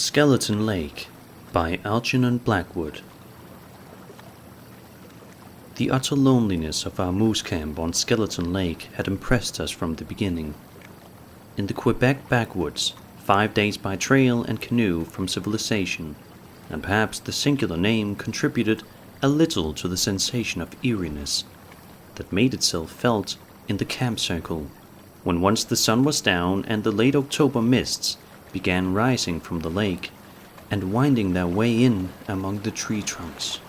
Skeleton Lake by Algernon Blackwood. The utter loneliness of our moose camp on Skeleton Lake had impressed us from the beginning. In the Quebec backwoods, 5 days by trail and canoe from civilization, and perhaps the singular name contributed a little to the sensation of eeriness that made itself felt in the camp circle, when once the sun was down and the late October mists began rising from the lake and winding their way in among the tree trunks.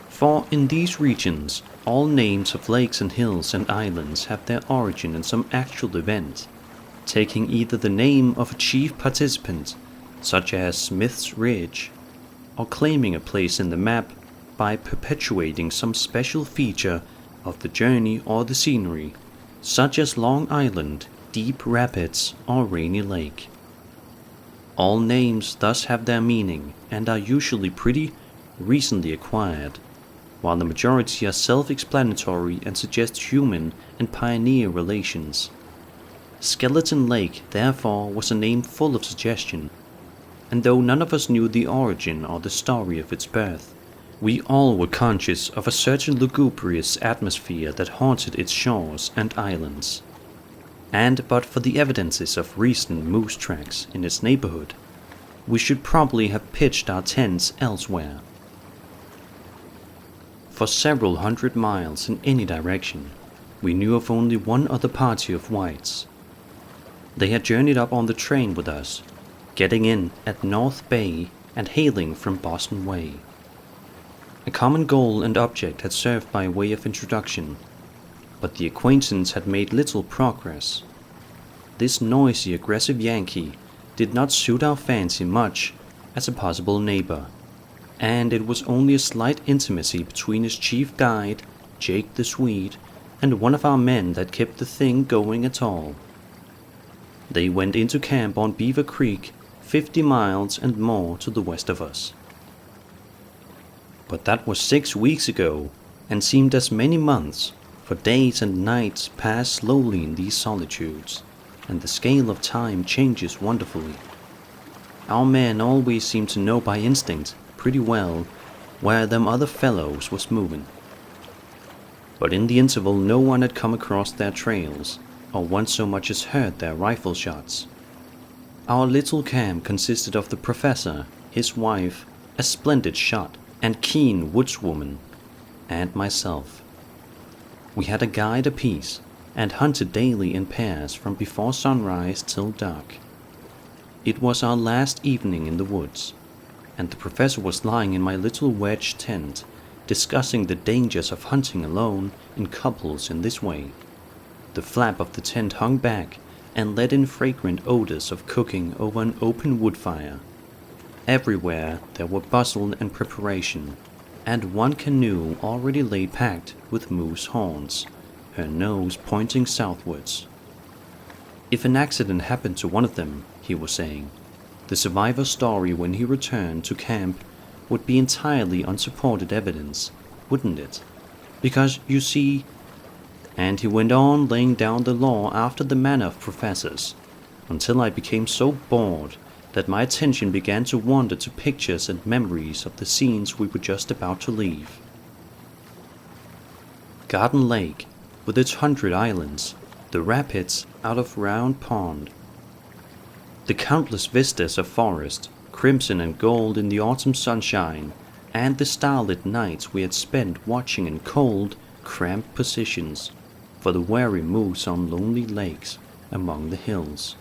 For in these regions, all names of lakes and hills and islands have their origin in some actual event, taking either the name of a chief participant, such as Smith's Ridge, or claiming a place in the map by perpetuating some special feature of the journey or the scenery, such as Long Island, Deep Rapids, or Rainy Lake. All names thus have their meaning and are usually pretty recently acquired, while the majority are self-explanatory and suggest human and pioneer relations. Skeleton Lake, therefore, was a name full of suggestion, and though none of us knew the origin or the story of its birth, we all were conscious of a certain lugubrious atmosphere that haunted its shores and islands. And but for the evidences of recent moose tracks in its neighborhood, we should probably have pitched our tents elsewhere. For several hundred miles in any direction, we knew of only one other party of whites. They had journeyed up on the train with us, getting in at North Bay and hailing from Boston Way. A common goal and object had served by way of introduction, but the acquaintance had made little progress. This noisy, aggressive Yankee did not suit our fancy much as a possible neighbor, and it was only a slight intimacy between his chief guide, Jake the Swede, and one of our men that kept the thing going at all. They went into camp on Beaver Creek, 50 miles and more to the west of us. But that was 6 weeks ago, and seemed as many months, for days and nights pass slowly in these solitudes, and the scale of time changes wonderfully. Our men always seem to know by instinct pretty well where them other fellows was moving. But in the interval no one had come across their trails, or once so much as heard their rifle shots. Our little camp consisted of the professor, his wife, a splendid shot and keen woodswoman, and myself. We had a guide apiece, and hunted daily in pairs from before sunrise till dark. It was our last evening in the woods, and the professor was lying in my little wedge tent, discussing the dangers of hunting alone in couples in this way. The flap of the tent hung back and let in fragrant odors of cooking over an open wood fire. Everywhere there were bustle and preparation, and one canoe already lay packed with moose horns, her nose pointing southwards. If an accident happened to one of them, he was saying, the survivor's story when he returned to camp would be entirely unsupported evidence, wouldn't it? Because, you see, and he went on laying down the law after the manner of professors, until I became so bored that my attention began to wander to pictures and memories of the scenes we were just about to leave. Garden Lake, with its 100 islands, the rapids out of Round Pond, the countless vistas of forest, crimson and gold in the autumn sunshine, and the starlit nights we had spent watching in cold, cramped positions for the wary moose on lonely lakes among the hills.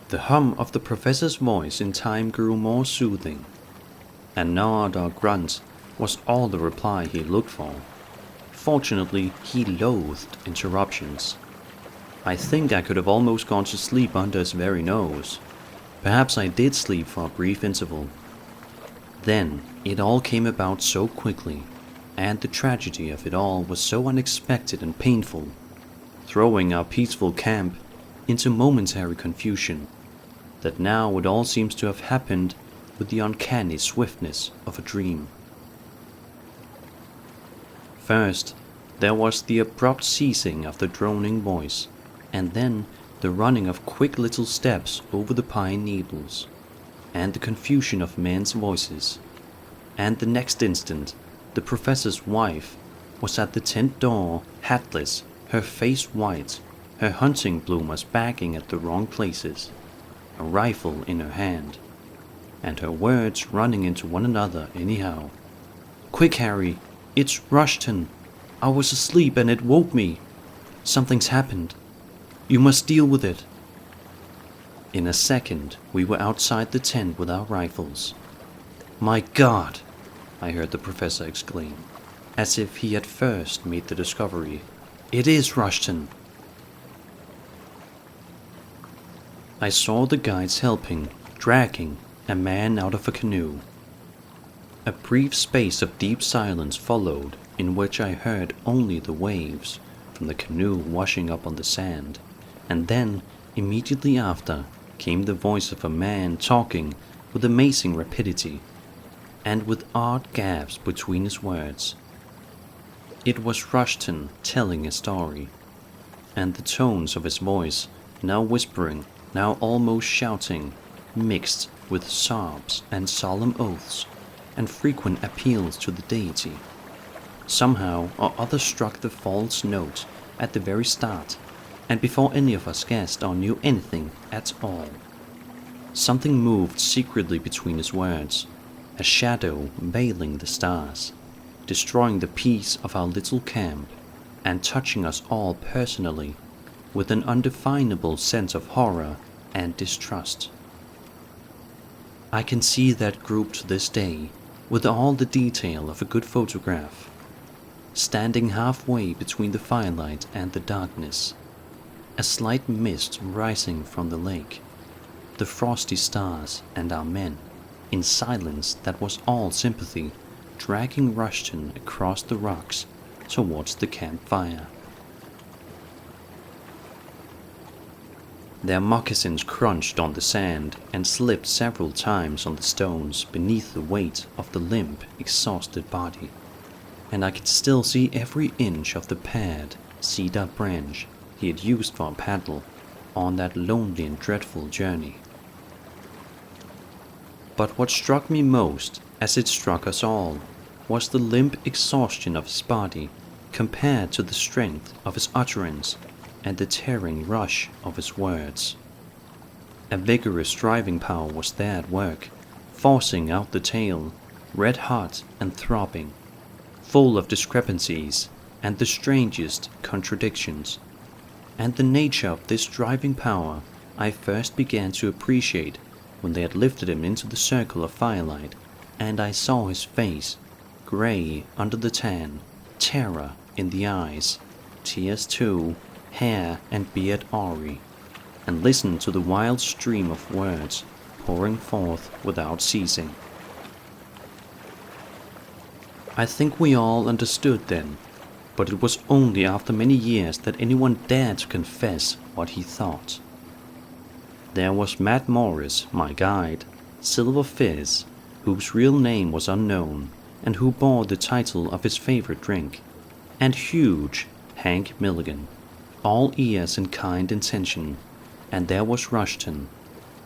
The hum of the professor's voice in time grew more soothing. A nod or grunt was all the reply he looked for. Fortunately, he loathed interruptions. I think I could have almost gone to sleep under his very nose. Perhaps I did sleep for a brief interval. Then it all came about so quickly, and the tragedy of it all was so unexpected and painful, throwing our peaceful camp into momentary confusion, that now it all seems to have happened with the uncanny swiftness of a dream. First, there was the abrupt ceasing of the droning voice, and then the running of quick little steps over the pine needles, and the confusion of men's voices, and the next instant the professor's wife was at the tent door, hatless, her face white, her hunting bloomers bagging at the wrong places, a rifle in her hand, and her words running into one another anyhow. "Quick, Harry! It's Rushton! I was asleep and it woke me! Something's happened! You must deal with it!" In a second we were outside the tent with our rifles. "My God!" I heard the professor exclaim, as if he had first made the discovery. "It is Rushton!" I saw the guides helping, dragging a man out of a canoe. A brief space of deep silence followed, in which I heard only the waves from the canoe washing up on the sand, and then, immediately after, came the voice of a man talking with amazing rapidity, and with odd gaps between his words. It was Rushton telling a story, and the tones of his voice, now whispering, now almost shouting, mixed with sobs and solemn oaths, and frequent appeals to the deity. Somehow or other struck the false note at the very start, and before any of us guessed or knew anything at all. Something moved secretly between his words, a shadow veiling the stars, destroying the peace of our little camp, and touching us all personally with an undefinable sense of horror and distrust. I can see that group to this day, with all the detail of a good photograph, standing halfway between the firelight and the darkness, a slight mist rising from the lake, the frosty stars and our men, in silence that was all sympathy, dragging Rushton across the rocks towards the campfire. Their moccasins crunched on the sand and slipped several times on the stones beneath the weight of the limp, exhausted body, and I could still see every inch of the pared cedar branch he had used for a paddle on that lonely and dreadful journey. But what struck me most, as it struck us all, was the limp exhaustion of his body compared to the strength of his utterance and the tearing rush of his words. A vigorous driving power was there at work, forcing out the tale, red hot and throbbing, full of discrepancies and the strangest contradictions. And the nature of this driving power I first began to appreciate when they had lifted him into the circle of firelight, and I saw his face, grey under the tan, terror in the eyes, tears too, hair and beard awry, and listened to the wild stream of words pouring forth without ceasing. I think we all understood then, but it was only after many years that anyone dared to confess what he thought. There was Matt Morris, my guide, Silver Fizz, whose real name was unknown, and who bore the title of his favorite drink, and huge Hank Milligan, all ears and kind intention, and there was Rushton,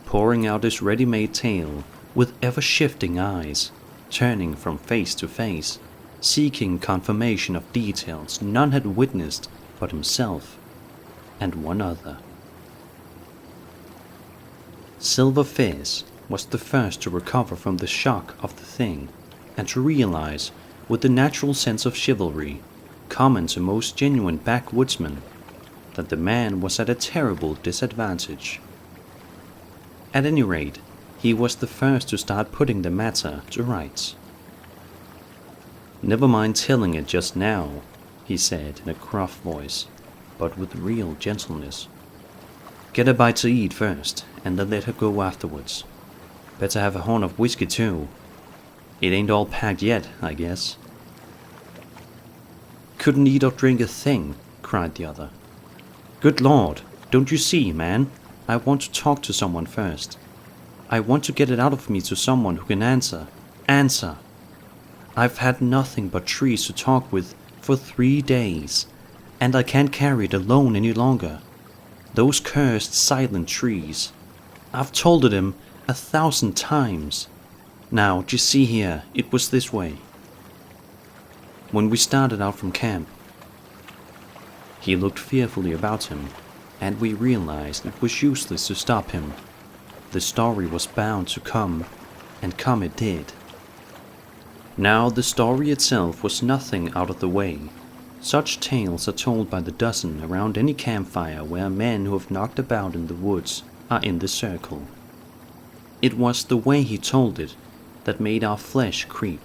pouring out his ready-made tale with ever-shifting eyes, turning from face to face, seeking confirmation of details none had witnessed but himself and one other. Silver Fizz was the first to recover from the shock of the thing, and to realize, with the natural sense of chivalry common to most genuine backwoodsmen, that the man was at a terrible disadvantage. At any rate, he was the first to start putting the matter to rights. "Never mind telling it just now," he said in a gruff voice, but with real gentleness. "Get a bite to eat first, and then let her go afterwards. Better have a horn of whiskey too. It ain't all packed yet, I guess." "Couldn't eat or drink a thing," cried the other. "Good Lord, don't you see, man? I want to talk to someone first. I want to get it out of me to someone who can answer. Answer! I've had nothing but trees to talk with for 3 days, and I can't carry it alone any longer. Those cursed silent trees. I've told it him 1,000 times. Now, just see here, it was this way. When we started out from camp, he looked fearfully about him, and we realized it was useless to stop him. The story was bound to come, and come it did. Now, the story itself was nothing out of the way. Such tales are told by the dozen around any campfire where men who have knocked about in the woods are in the circle. It was the way he told it that made our flesh creep.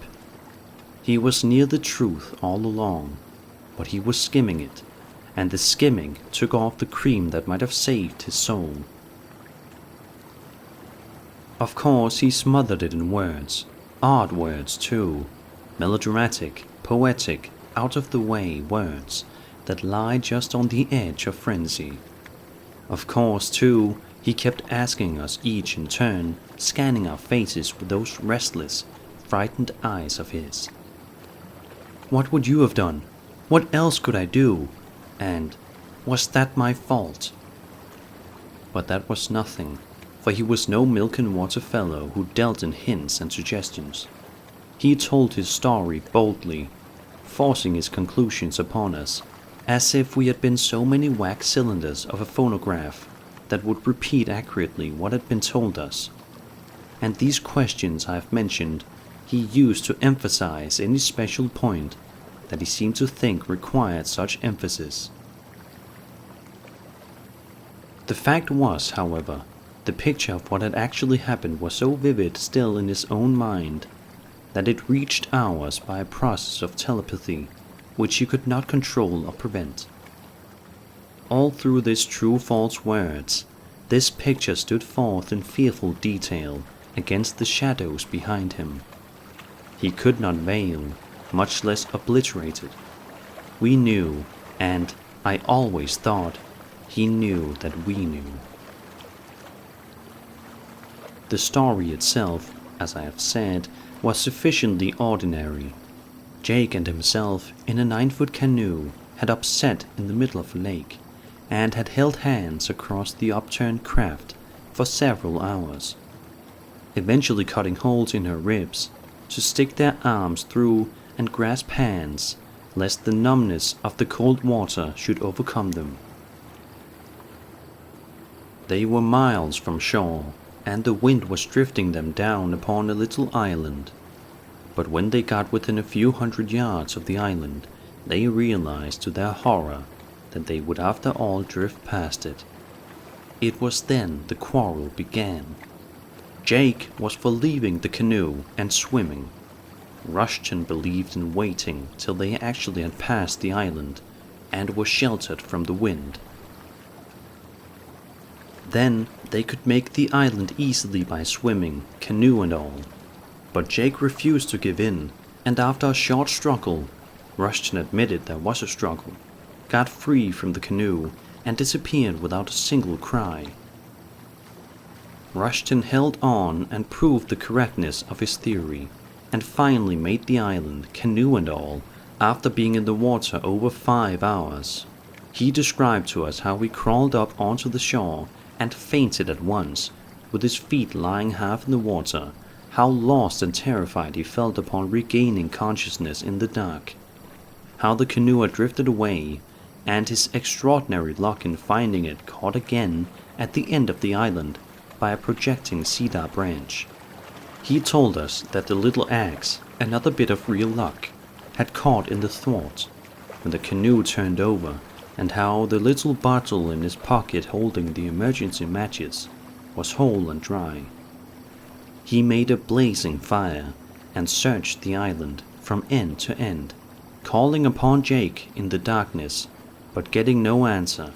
He was near the truth all along, but he was skimming it, and the skimming took off the cream that might have saved his soul. Of course, he smothered it in words, odd words too, melodramatic, poetic, out-of-the-way words that lie just on the edge of frenzy. Of course, too, he kept asking us each in turn, scanning our faces with those restless, frightened eyes of his. What would you have done? What else could I do? And was that my fault? But that was nothing, for he was no milk and water fellow who dealt in hints and suggestions. He told his story boldly, forcing his conclusions upon us, as if we had been so many wax cylinders of a phonograph that would repeat accurately what had been told us. And these questions I have mentioned he used to emphasize any special point that he seemed to think required such emphasis. The fact was, however, the picture of what had actually happened was so vivid still in his own mind that it reached ours by a process of telepathy which he could not control or prevent. All through these true-false words, this picture stood forth in fearful detail against the shadows behind him. He could not veil, much less obliterate it. We knew, and I always thought he knew that we knew. The story itself, as I have said, was sufficiently ordinary. Jake and himself, in a 9-foot canoe, had upset in the middle of a lake, and had held hands across the upturned craft for several hours, eventually cutting holes in her ribs to stick their arms through and grasp hands, lest the numbness of the cold water should overcome them. They were miles from shore, and the wind was drifting them down upon a little island. But when they got within a few hundred yards of the island, they realized to their horror that they would after all drift past it. It was then the quarrel began. Jake was for leaving the canoe and swimming. Rushton believed in waiting till they actually had passed the island and were sheltered from the wind. Then they could make the island easily by swimming, canoe and all. But Jake refused to give in, and after a short struggle, Rushton admitted there was a struggle, got free from the canoe, and disappeared without a single cry. Rushton held on and proved the correctness of his theory, and finally made the island, canoe and all, after being in the water over 5 hours. He described to us how he crawled up onto the shore and fainted at once, with his feet lying half in the water, how lost and terrified he felt upon regaining consciousness in the dark, how the canoe had drifted away, and his extraordinary luck in finding it caught again at the end of the island by a projecting cedar branch. He told us that the little axe, another bit of real luck, had caught in the thwart when the canoe turned over, and how the little bottle in his pocket holding the emergency matches was whole and dry. He made a blazing fire and searched the island from end to end, calling upon Jake in the darkness, but getting no answer,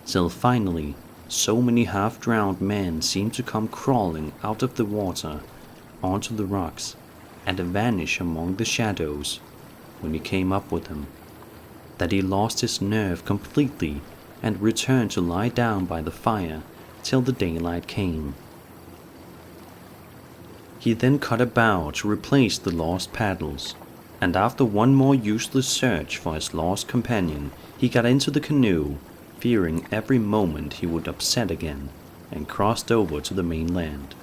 till finally so many half-drowned men seemed to come crawling out of the water onto the rocks and vanish among the shadows when he came up with them, that he lost his nerve completely and returned to lie down by the fire till the daylight came. He then cut a bow to replace the lost paddles, and after one more useless search for his lost companion, he got into the canoe, fearing every moment he would upset again, and crossed over to the mainland.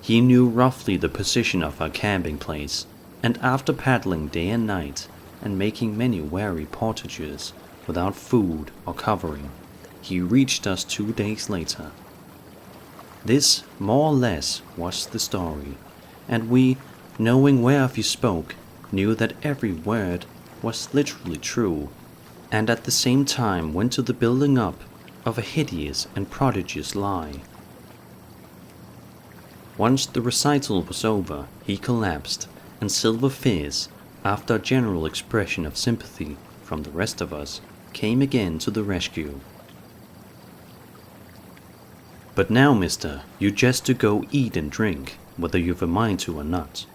He knew roughly the position of our camping place, and after paddling day and night, and making many weary portages without food or covering, he reached us 2 days later. This, more or less, was the story, and we, knowing whereof he spoke, knew that every word was literally true, and at the same time went to the building up of a hideous and prodigious lie. Once the recital was over, he collapsed, and Silver Fizz, after a general expression of sympathy from the rest of us, came again to the rescue. "But now, mister, you just to go eat and drink, whether you've a mind to or not."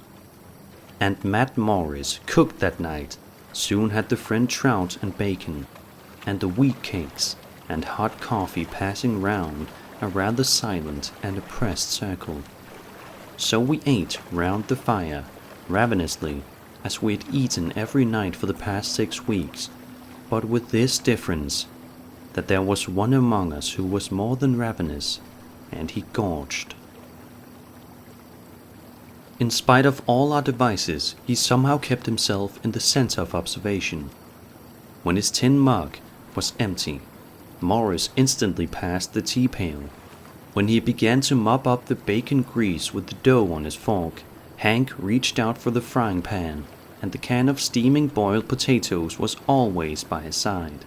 And Matt Morris, cooked that night, soon had the friend trout and bacon, and the wheat cakes and hot coffee passing round a rather silent and oppressed circle. So we ate round the fire, ravenously, as we had eaten every night for the past 6 weeks, but with this difference, that there was one among us who was more than ravenous, and he gorged. In spite of all our devices, he somehow kept himself in the center of observation. When his tin mug was empty, Morris instantly passed the tea pail. When he began to mop up the bacon grease with the dough on his fork, Hank reached out for the frying pan, and the can of steaming boiled potatoes was always by his side.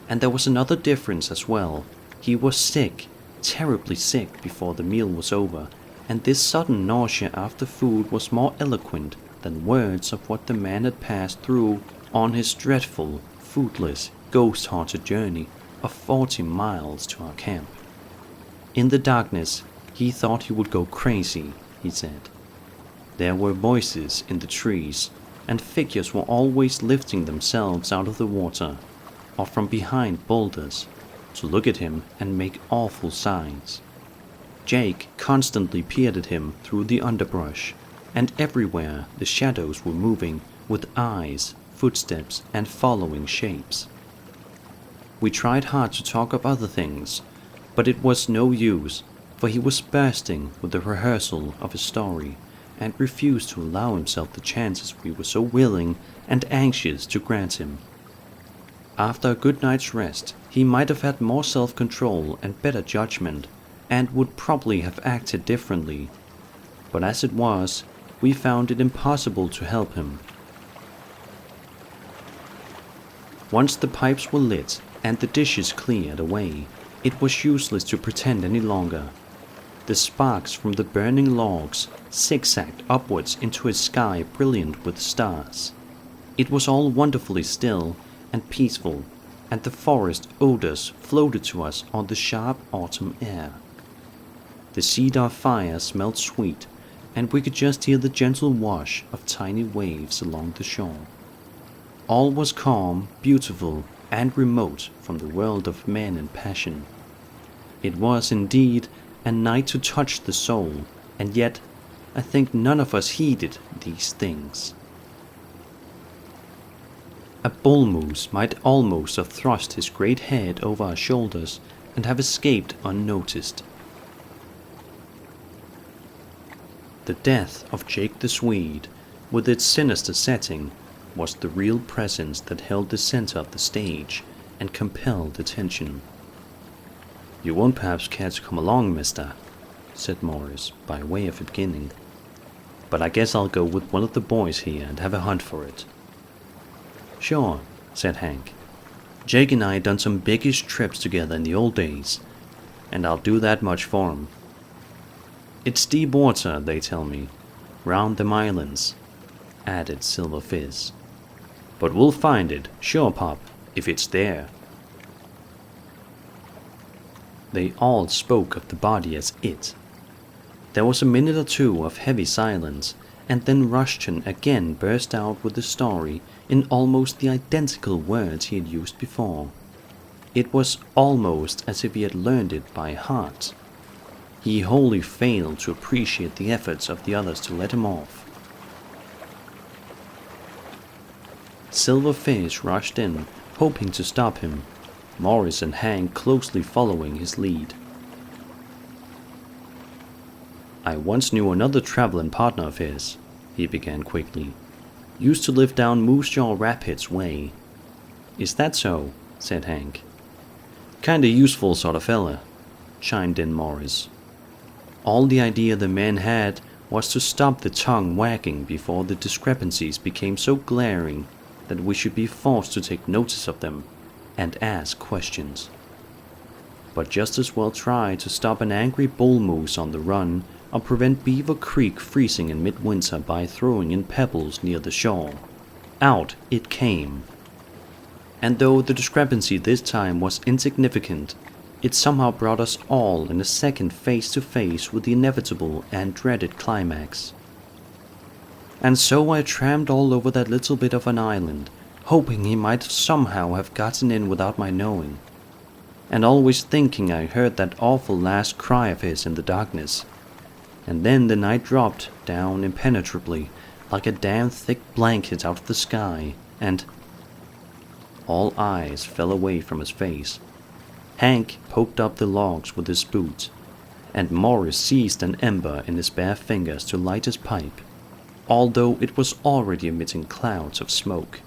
And there was another difference as well. He was sick, terribly sick, before the meal was over, and this sudden nausea after food was more eloquent than words of what the man had passed through on his dreadful, foodless, ghost-haunted journey of 40 miles to our camp. In the darkness, he thought he would go crazy, he said. There were voices in the trees, and figures were always lifting themselves out of the water, or from behind boulders, to look at him and make awful signs. Jake constantly peered at him through the underbrush, and everywhere the shadows were moving with eyes, footsteps, and following shapes. We tried hard to talk of other things, but it was no use, for he was bursting with the rehearsal of his story, and refused to allow himself the chances we were so willing and anxious to grant him. After a good night's rest, he might have had more self-control and better judgment, and would probably have acted differently, but as it was, we found it impossible to help him. Once the pipes were lit and the dishes cleared away, it was useless to pretend any longer. The sparks from the burning logs zigzagged upwards into a sky brilliant with stars. It was all wonderfully still and peaceful, and the forest odors floated to us on the sharp autumn air. The cedar fire smelled sweet, and we could just hear the gentle wash of tiny waves along the shore. All was calm, beautiful, and remote from the world of men and passion. It was, indeed, a night to touch the soul, and yet I think none of us heeded these things. A bull moose might almost have thrust his great head over our shoulders and have escaped unnoticed. The death of Jake the Swede, with its sinister setting, was the real presence that held the center of the stage and compelled attention. "You won't perhaps care to come along, mister," said Morris, by way of beginning. "But I guess I'll go with one of the boys here and have a hunt for it." "Sure," said Hank. "Jake and I done some biggish trips together in the old days, and I'll do that much for him. It's deep water, they tell me, round them islands," added Silver Fizz. "But we'll find it, sure, Pop, if it's there." They all spoke of the body as it. There was a minute or two of heavy silence, and then Rushton again burst out with the story in almost the identical words he had used before. It was almost as if he had learned it by heart. He wholly failed to appreciate the efforts of the others to let him off. Silver Fish rushed in, hoping to stop him, Morris and Hank closely following his lead. "I once knew another traveling partner of his," he began quickly. "Used to live down Moose Jaw Rapids way." "Is that so?" said Hank. "Kinda useful sort of fella," chimed in Morris. "All the idea the man had was to stop the tongue wagging before the discrepancies became so glaring that we should be forced to take notice of them and ask questions. But just as well try to stop an angry bull moose on the run or prevent Beaver Creek freezing in midwinter by throwing in pebbles near the shore. Out it came. And though the discrepancy this time was insignificant, it somehow brought us all in a second face to face with the inevitable and dreaded climax. And so I tramped all over that little bit of an island, hoping he might somehow have gotten in without my knowing, and always thinking I heard that awful last cry of his in the darkness. And then the night dropped down impenetrably, like a damn thick blanket out of the sky, and all eyes fell away from his face. Hank poked up the logs with his boot, and Morris seized an ember in his bare fingers to light his pipe, although it was already emitting clouds of smoke.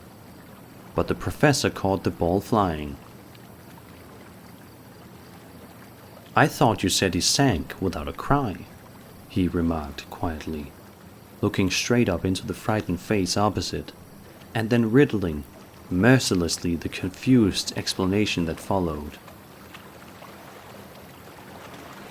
But the professor caught the ball flying. "I thought you said he sank without a cry," he remarked quietly, looking straight up into the frightened face opposite, and then riddling mercilessly the confused explanation that followed.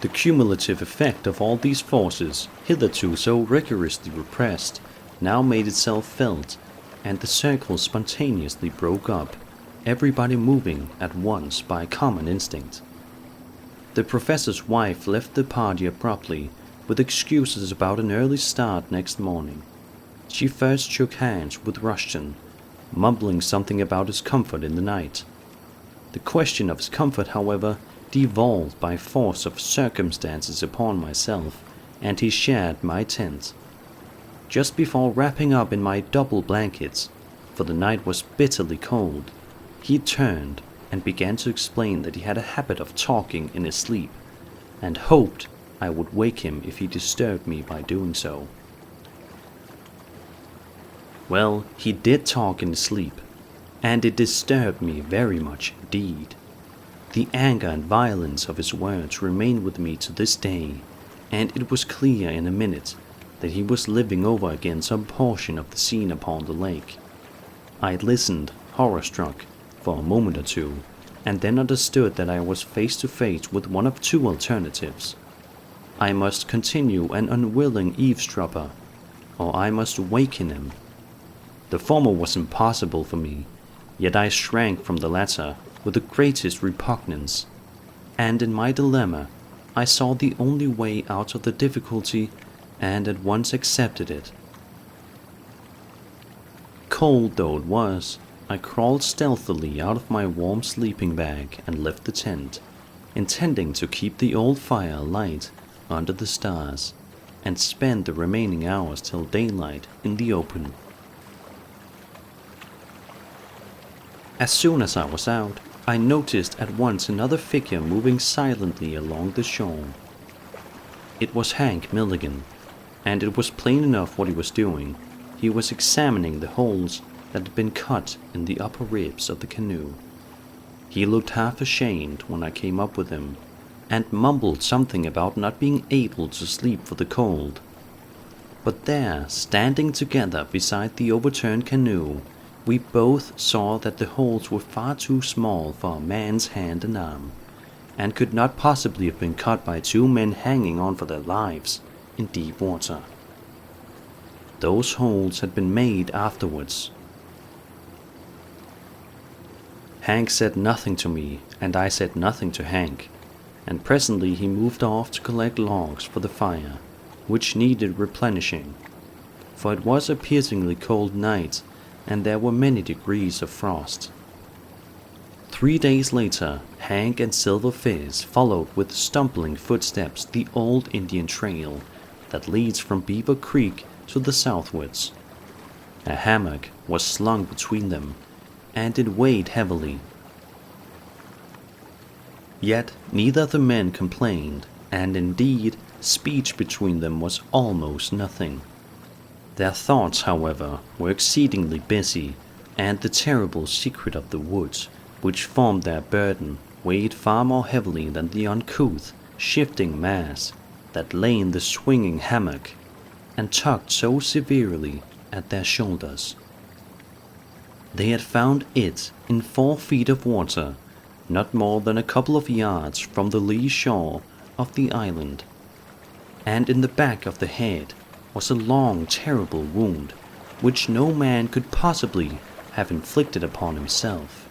The cumulative effect of all these forces, hitherto so rigorously repressed, now made itself felt, and the circle spontaneously broke up, everybody moving at once by common instinct. The professor's wife left the party abruptly, with excuses about an early start next morning. She first shook hands with Rushton, mumbling something about his comfort in the night. The question of his comfort, however, devolved by force of circumstances upon myself, and he shared my tent. Just before wrapping up in my double blankets, for the night was bitterly cold, he turned and began to explain that he had a habit of talking in his sleep, and hoped I would wake him if he disturbed me by doing so. Well, he did talk in his sleep, and it disturbed me very much indeed. The anger and violence of his words remain with me to this day, and it was clear in a minute that he was living over again some portion of the scene upon the lake. I listened, horror-struck, for a moment or two, and then understood that I was face to face with one of two alternatives. I must continue an unwilling eavesdropper, or I must waken him. The former was impossible for me, yet I shrank from the latter with the greatest repugnance, and in my dilemma I saw the only way out of the difficulty and at once accepted it. Cold though it was, I crawled stealthily out of my warm sleeping bag and left the tent, intending to keep the old fire alight under the stars, and spend the remaining hours till daylight in the open. As soon as I was out, I noticed at once another figure moving silently along the shore. It was Hank Milligan, and it was plain enough what he was doing. He was examining the holes that had been cut in the upper ribs of the canoe. He looked half ashamed when I came up with him, and mumbled something about not being able to sleep for the cold. But there, standing together beside the overturned canoe, we both saw that the holes were far too small for a man's hand and arm, and could not possibly have been cut by two men hanging on for their lives in deep water. Those holes had been made afterwards. Hank said nothing to me, and I said nothing to Hank, and presently he moved off to collect logs for the fire, which needed replenishing, for it was a piercingly cold night, and there were many degrees of frost. 3 days later, Hank and Silver Fizz followed with stumbling footsteps the old Indian trail that leads from Beaver Creek to the southwards. A hammock was slung between them, and it weighed heavily. Yet neither of the men complained, and indeed speech between them was almost nothing. Their thoughts, however, were exceedingly busy, and the terrible secret of the woods, which formed their burden, weighed far more heavily than the uncouth, shifting mass that lay in the swinging hammock, and tugged so severely at their shoulders. They had found it in 4 feet of water, not more than a couple of yards from the lee shore of the island, and in the back of the head was a long, terrible wound, which no man could possibly have inflicted upon himself.